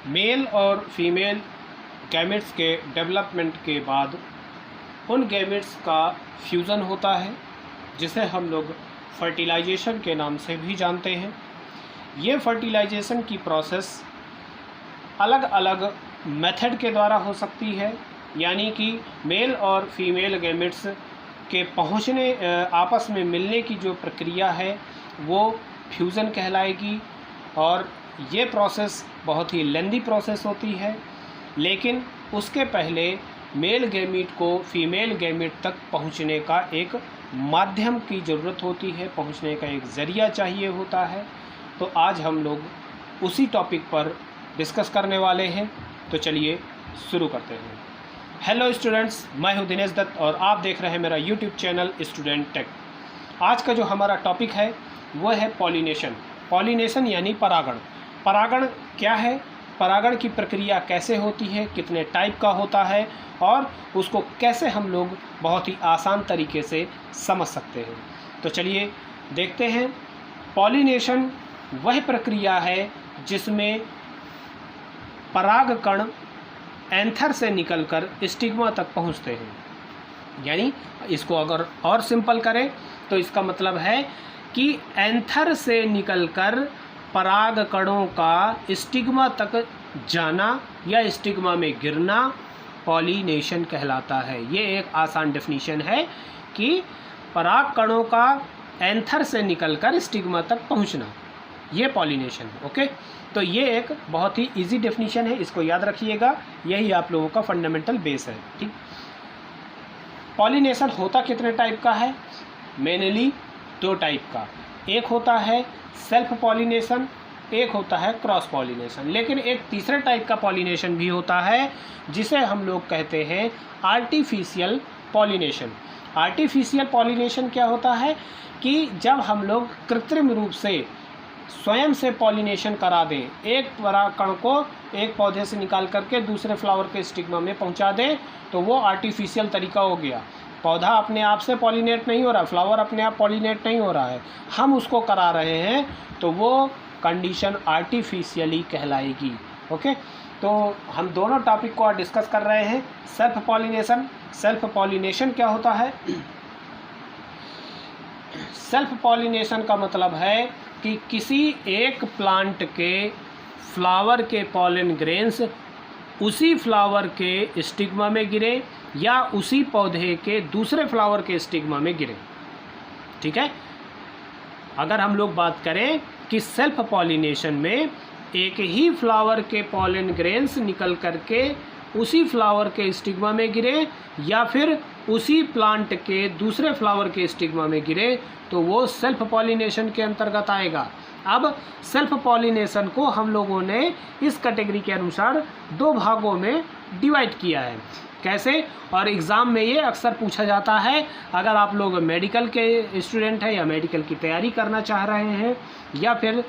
Mail और female gametes के development के बाद उन गैमेट्स का फ्यूज़न होता है, जिसे हम लोग फर्टिलाइजेशन के नाम से भी जानते हैं। ये फर्टिलाइजेशन की प्रोसेस अलग अलग मेथड के द्वारा हो सकती है, यानी कि मेल और फीमेल गैमेट्स के पहुँचने आपस में मिलने की जो प्रक्रिया है वो फ्यूज़न कहलाएगी। और ये प्रोसेस बहुत ही लेंदी प्रोसेस होती है, लेकिन उसके पहले मेल गैमीट को फीमेल गैमीट तक पहुंचने का एक माध्यम की ज़रूरत होती है, पहुंचने का एक ज़रिया चाहिए होता है। तो आज हम लोग उसी टॉपिक पर डिस्कस करने वाले हैं, तो चलिए शुरू करते हैं। हेलो स्टूडेंट्स, मैं हूं दिनेश दत्त और आप देख रहे हैं मेरा यूट्यूब चैनल स्टूडेंट टेक। आज का जो हमारा टॉपिक है वो है पॉलिनेशन। पॉलिनेशन यानी परागण। परागण क्या है, परागण की प्रक्रिया कैसे होती है, कितने टाइप का होता है और उसको कैसे हम लोग बहुत ही आसान तरीके से समझ सकते हैं। तो चलिए देखते हैं। पॉलिनेशन वह प्रक्रिया है जिसमें परागकण एंथर से निकलकर स्टिग्मा तक पहुंचते हैं। यानी इसको अगर और सिंपल करें तो इसका मतलब है कि एंथर से निकलकर परागकणों का स्टिग्मा तक जाना या स्टिग्मा में गिरना पॉलिनेशन कहलाता है। ये एक आसान डेफिनेशन है कि परागकणों का एंथर से निकलकर स्टिग्मा तक पहुंचना, ये पॉलिनेशन है। ओके, तो ये एक बहुत ही इजी डेफिनेशन है, इसको याद रखिएगा, यही आप लोगों का फंडामेंटल बेस है। ठीक, पॉलिनेशन होता कितने टाइप का है? मेनली दो टाइप का। एक होता है सेल्फ पॉलिनेशन, एक होता है क्रॉस पॉलिनेशन। लेकिन एक तीसरे टाइप का पॉलिनेशन भी होता है जिसे हम लोग कहते हैं आर्टिफिशियल पॉलिनेशन। आर्टिफिशियल पॉलिनेशन क्या होता है कि जब हम लोग कृत्रिम रूप से स्वयं से पॉलिनेशन करा दें, एक परागकण को एक पौधे से निकाल करके दूसरे फ्लावर के स्टिग्मा में पहुंचा दें, तो वो आर्टिफिशियल तरीका हो गया। पौधा अपने आप से पॉलिनेट नहीं हो रहा, फ्लावर अपने आप पॉलिनेट नहीं हो रहा है, हम उसको करा रहे हैं, तो वो कंडीशन आर्टिफिशियली कहलाएगी। ओके, तो हम दोनों टॉपिक को डिस्कस कर रहे हैं। Self pollination. सेल्फ पॉलिनेशन क्या होता है? सेल्फ पॉलिनेशन का मतलब है कि किसी एक प्लांट के फ्लावर के पॉलन ग्रेन्स उसी फ्लावर के स्टिग्मा में गिरे या उसी पौधे के दूसरे फ्लावर के स्टिग्मा में गिरे। ठीक है, अगर हम लोग बात करें कि सेल्फ पॉलिनेशन में एक ही फ्लावर के पॉलन ग्रेन्स निकल करके उसी फ्लावर के स्टिग्मा में गिरे या फिर उसी प्लांट के दूसरे फ्लावर के स्टिग्मा में गिरे, तो वो सेल्फ पॉलिनेशन के अंतर्गत आएगा। अब सेल्फ पॉलिनेशन को हम लोगों ने इस कैटेगरी के अनुसार दो भागों में डिवाइड किया है। कैसे? और एग्ज़ाम में ये अक्सर पूछा जाता है। अगर आप लोग मेडिकल के स्टूडेंट हैं या मेडिकल की तैयारी करना चाह रहे हैं या फिर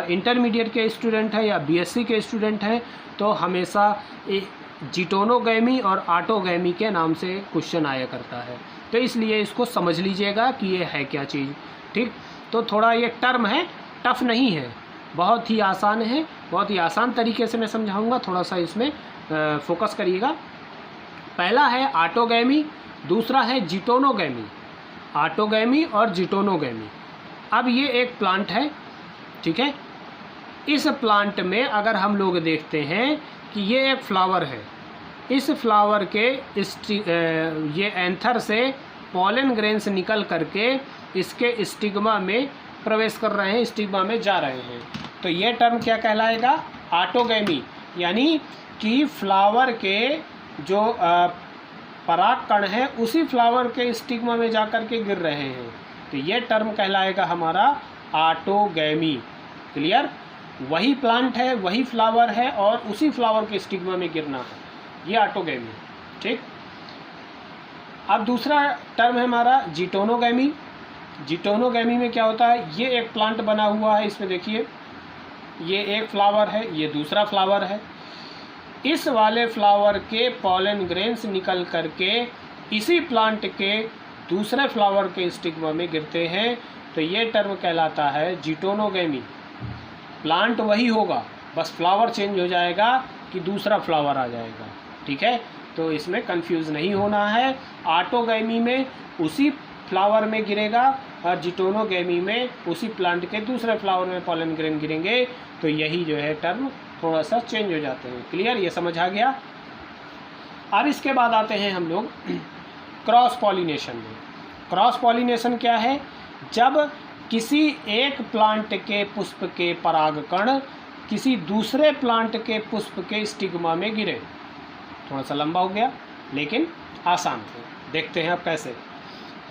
इंटरमीडिएट के स्टूडेंट हैं या बीएससी के स्टूडेंट हैं, तो हमेशा जिटोनोगैमी और ऑटोगैमी के नाम से क्वेश्चन आया करता है। तो इसलिए इसको समझ लीजिएगा कि ये है क्या चीज़। ठीक, तो थोड़ा ये टर्म है, टफ नहीं है, बहुत ही आसान है, बहुत ही आसान तरीके से मैं समझाऊंगा, थोड़ा सा इसमें फोकस करिएगा। पहला है ऑटोगैमी, दूसरा है जिटोनोगैमी। ऑटोगैमी और जिटोनोगैमी। अब ये एक प्लांट है, ठीक है। इस प्लांट में अगर हम लोग देखते हैं कि ये एक फ्लावर है, इस फ्लावर के ये एंथर से पॉलन ग्रेन्स निकल करके इसके स्टिग्मा में प्रवेश कर रहे हैं, स्टिग्मा में जा रहे हैं, तो ये टर्म क्या कहलाएगा? ऑटोगैमी। यानी कि फ्लावर के जो परागकण है उसी फ्लावर के स्टिग्मा में जा कर के गिर रहे हैं, तो ये टर्म कहलाएगा हमारा ऑटोगैमी। क्लियर? वही प्लांट है, वही फ्लावर है और उसी फ्लावर के स्टिग्मा में गिरना है, ये ऑटोगैमी। ठीक, अब दूसरा टर्म है हमारा जिटोनोगैमी। जिटोनोगैमी में क्या होता है? ये एक प्लांट बना हुआ है, इसमें देखिए ये एक फ्लावर है, ये दूसरा फ्लावर है, इस वाले फ्लावर के पॉलन ग्रेन्स निकल करके इसी प्लांट के दूसरे फ्लावर के स्टिग्मा में गिरते हैं, तो ये टर्म कहलाता है जिटोनोगैमी। प्लांट वही होगा, बस फ्लावर चेंज हो जाएगा कि दूसरा फ्लावर आ जाएगा, ठीक है। तो इसमें कंफ्यूज नहीं होना है। ऑटोगैमी में उसी फ्लावर में गिरेगा और जिटोनोगैमी में उसी प्लांट के दूसरे फ्लावर में पॉलन ग्रेन गिरेंगे। तो यही जो है टर्म थोड़ा सा चेंज हो जाते हैं। क्लियर, ये समझ आ गया। अब इसके बाद आते हैं हम लोग क्रॉस पॉलिनेशन में। क्रॉस पॉलिनेशन क्या है? जब किसी एक प्लांट के पुष्प के परागकण किसी दूसरे प्लांट के पुष्प के स्टिग्मा में गिरे। थोड़ा सा लंबा हो गया लेकिन आसान है। देखते हैं अब कैसे।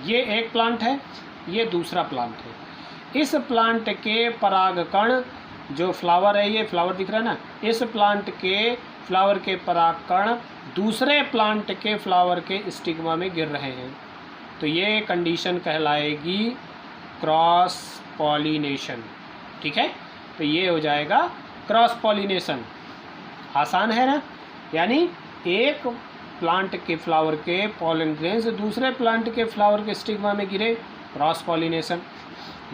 ये एक प्लांट है, ये दूसरा प्लांट है। इस प्लांट के परागकण, जो फ्लावर है, ये फ्लावर दिख रहा है ना, इस प्लांट के फ्लावर के परागकण दूसरे प्लांट के फ्लावर के स्टिग्मा में गिर रहे हैं। तो ये कंडीशन कहलाएगी क्रॉस पॉलिनेशन, ठीक है। तो ये हो जाएगा क्रॉस पॉलिनेशन। आसान है ना। यानी एक प्लांट के फ्लावर के पॉलन ग्रेन्स दूसरे प्लांट के फ्लावर के स्टिग्मा में गिरे, क्रॉस पॉलिनेशन।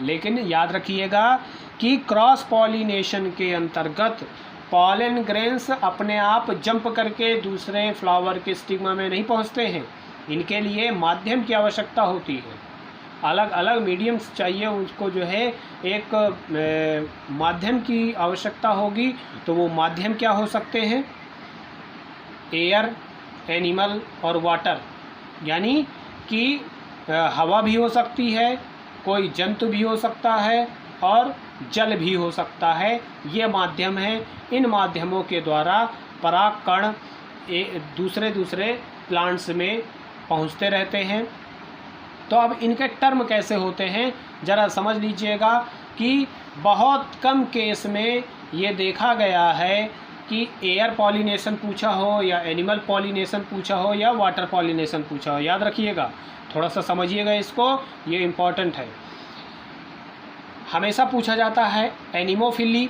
लेकिन याद रखिएगा कि क्रॉस पॉलिनेशन के अंतर्गत पॉलन ग्रेन्स अपने आप जंप करके दूसरे फ्लावर के स्टिग्मा में नहीं पहुंचते हैं। इनके लिए माध्यम की आवश्यकता होती है। अलग अलग मीडियम्स चाहिए उसको, जो है एक माध्यम की आवश्यकता होगी। तो वो माध्यम क्या हो सकते हैं? एयर, एनिमल और वाटर। यानी कि हवा भी हो सकती है, कोई जंतु भी हो सकता है और जल भी हो सकता है। ये माध्यम है। इन माध्यमों के द्वारा परागकण दूसरे दूसरे प्लांट्स में पहुंचते रहते हैं। तो अब इनके टर्म कैसे होते हैं ज़रा समझ लीजिएगा कि बहुत कम केस में ये देखा गया है कि एयर पॉलिनेशन पूछा हो या एनिमल पॉलिनेशन पूछा हो या वाटर पॉलिनेशन पूछा हो। याद रखिएगा, थोड़ा सा समझिएगा इसको, ये इम्पॉर्टेंट है। हमेशा पूछा जाता है एनिमोफिली,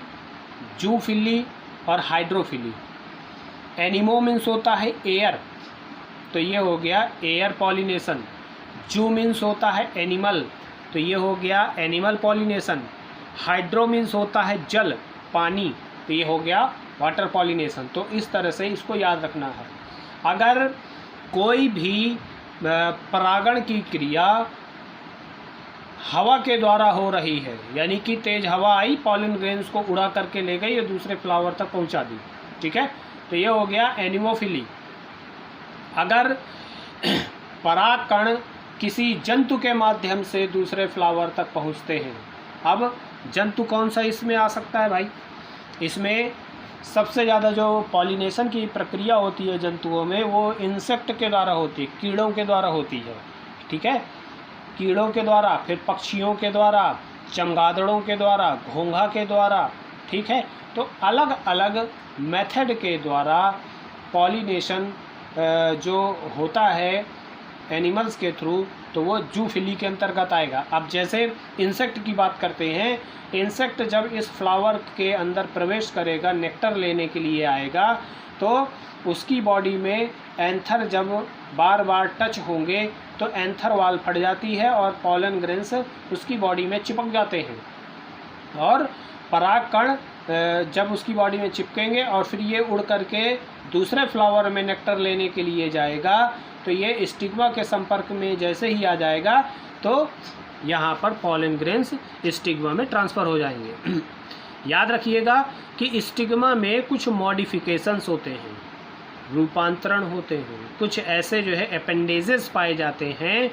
जूफिली और हाइड्रोफिली। एनिमो मीन्स होता है एयर, तो ये हो गया एयर पॉलिनेशन। जू मीन्स होता है एनिमल, तो ये हो गया एनिमल पॉलिनेशन। हाइड्रो मीन्स होता है जल, पानी, तो ये हो गया वाटर पॉलिनेशन। तो इस तरह से इसको याद रखना है। अगर कोई भी परागण की क्रिया हवा के द्वारा हो रही है, यानी कि तेज हवा आई, पॉलन ग्रेन्स को उड़ा करके ले गई और दूसरे फ्लावर तक पहुंचा दी, ठीक है, तो ये हो गया एनिमोफिली। अगर परागकण किसी जंतु के माध्यम से दूसरे फ्लावर तक पहुंचते हैं। अब जंतु कौन सा इसमें आ सकता है भाई? इसमें सबसे ज़्यादा जो पॉलिनेशन की प्रक्रिया होती है जंतुओं में, वो इंसेक्ट के द्वारा होती है, कीड़ों के द्वारा होती है, ठीक है। कीड़ों के द्वारा, फिर पक्षियों के द्वारा, चमगादड़ों के द्वारा, घोंघा के द्वारा, ठीक है। तो अलग अलग मेथड के द्वारा पॉलिनेशन जो होता है एनिमल्स के थ्रू, तो वो जूफिली के अंतर्गत आएगा। अब जैसे इंसेक्ट की बात करते हैं, इंसेक्ट जब इस फ्लावर के अंदर प्रवेश करेगा, नेक्टर लेने के लिए आएगा, तो उसकी बॉडी में एंथर जब बार बार टच होंगे तो एंथर वाल फट जाती है और पॉलन ग्रेन्स उसकी बॉडी में चिपक जाते हैं। और परागकण जब उसकी बॉडी में चिपकेंगे और फिर ये उड़ करके दूसरे फ्लावर में नेक्टर लेने के लिए जाएगा, तो ये स्टिग्मा के संपर्क में जैसे ही आ जाएगा तो यहाँ पर पॉलन ग्रेन्स स्टिग्मा में ट्रांसफ़र हो जाएंगे। याद रखिएगा कि स्टिग्मा में कुछ मॉडिफिकेशंस होते हैं, रूपांतरण होते हैं, कुछ ऐसे जो है अपेंडेजेस पाए जाते हैं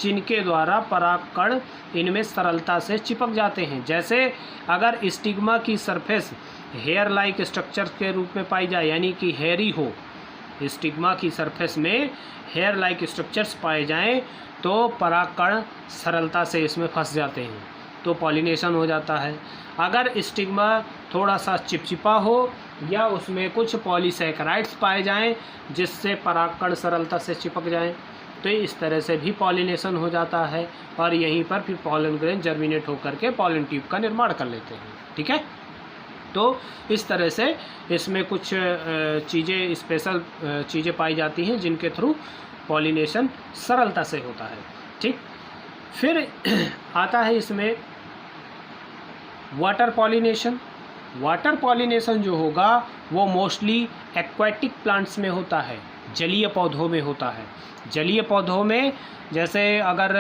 जिनके द्वारा परागकण इनमें सरलता से चिपक जाते हैं। जैसे अगर स्टिग्मा की सरफेस हेयर लाइक स्ट्रक्चर के रूप में पाई जाए, यानी कि हेयरी हो, स्टिग्मा की सरफेस में हेयर लाइक स्ट्रक्चर्स पाए जाएं, तो परागकण सरलता से इसमें फंस जाते हैं, तो पॉलिनेशन हो जाता है। अगर स्टिग्मा थोड़ा सा चिपचिपा हो या उसमें कुछ पॉलीसैकेराइड्स पाए जाएं जिससे परागकण सरलता से चिपक जाएं, तो इस तरह से भी पॉलिनेशन हो जाता है और यहीं पर फिर पॉलन ग्रेन जर्मिनेट होकर के पॉलन ट्यूब का निर्माण कर लेते हैं, ठीक है। तो इस तरह से इसमें कुछ चीज़ें, स्पेशल चीज़ें पाई जाती हैं जिनके थ्रू पॉलिनेशन सरलता से होता है, ठीक। फिर आता है इसमें वाटर पॉलिनेशन। वाटर पॉलिनेशन जो होगा वो मोस्टली एक्वाटिक प्लांट्स में होता है, जलीय पौधों में होता है। जलीय पौधों में जैसे अगर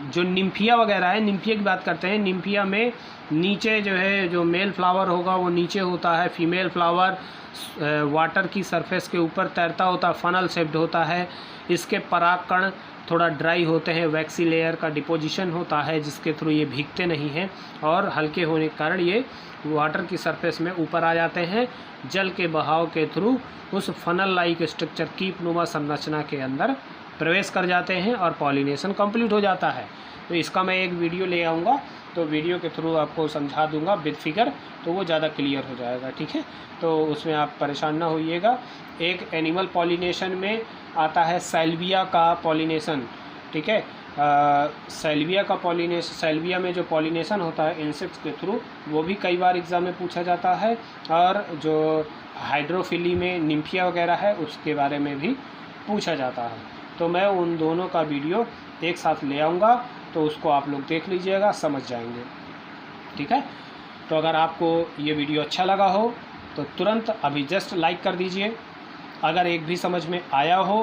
जो निम्फिया वगैरह है, निम्फिया की बात करते हैं, निम्फिया में नीचे जो है जो मेल फ्लावर होगा वो नीचे होता है, फीमेल फ्लावर वाटर की सरफेस के ऊपर तैरता होता है, फनल शेप्ड होता है। इसके परागकण थोड़ा ड्राई होते हैं, वैक्सी लेयर का डिपोजिशन होता है जिसके थ्रू ये भीगते नहीं हैं और हल्के होने के कारण ये वाटर की सरफेस में ऊपर आ जाते हैं। जल के बहाव के थ्रू उस फनल लाइक स्ट्रक्चर कीप नुमा संरचना के अंदर प्रवेश कर जाते हैं और पॉलिनेशन कंप्लीट हो जाता है। तो इसका मैं एक वीडियो ले आऊँगा, तो वीडियो के थ्रू आपको समझा दूंगा विद फिगर, तो वो ज़्यादा क्लियर हो जाएगा। ठीक है, तो उसमें आप परेशान ना होइएगा। एक एनिमल पॉलिनेशन में आता है सैल्विया का पॉलिनेशन। ठीक है, सैल्विया का पॉलिनेशन, सैल्विया में जो पॉलिनेशन होता है इंसेक्ट्स के थ्रू, वो भी कई बार एग्ज़ाम में पूछा जाता है। और जो हाइड्रोफिली में निम्फिया वगैरह है उसके बारे में भी पूछा जाता है। तो मैं उन दोनों का वीडियो एक साथ ले आऊँगा, तो उसको आप लोग देख लीजिएगा, समझ जाएंगे। ठीक है, तो अगर आपको ये वीडियो अच्छा लगा हो तो तुरंत अभी जस्ट लाइक कर दीजिए। अगर एक भी समझ में आया हो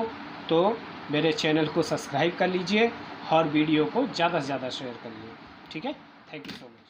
तो मेरे चैनल को सब्सक्राइब कर लीजिए और वीडियो को ज़्यादा से ज़्यादा शेयर करिए। ठीक है, थैंक यू सो मच।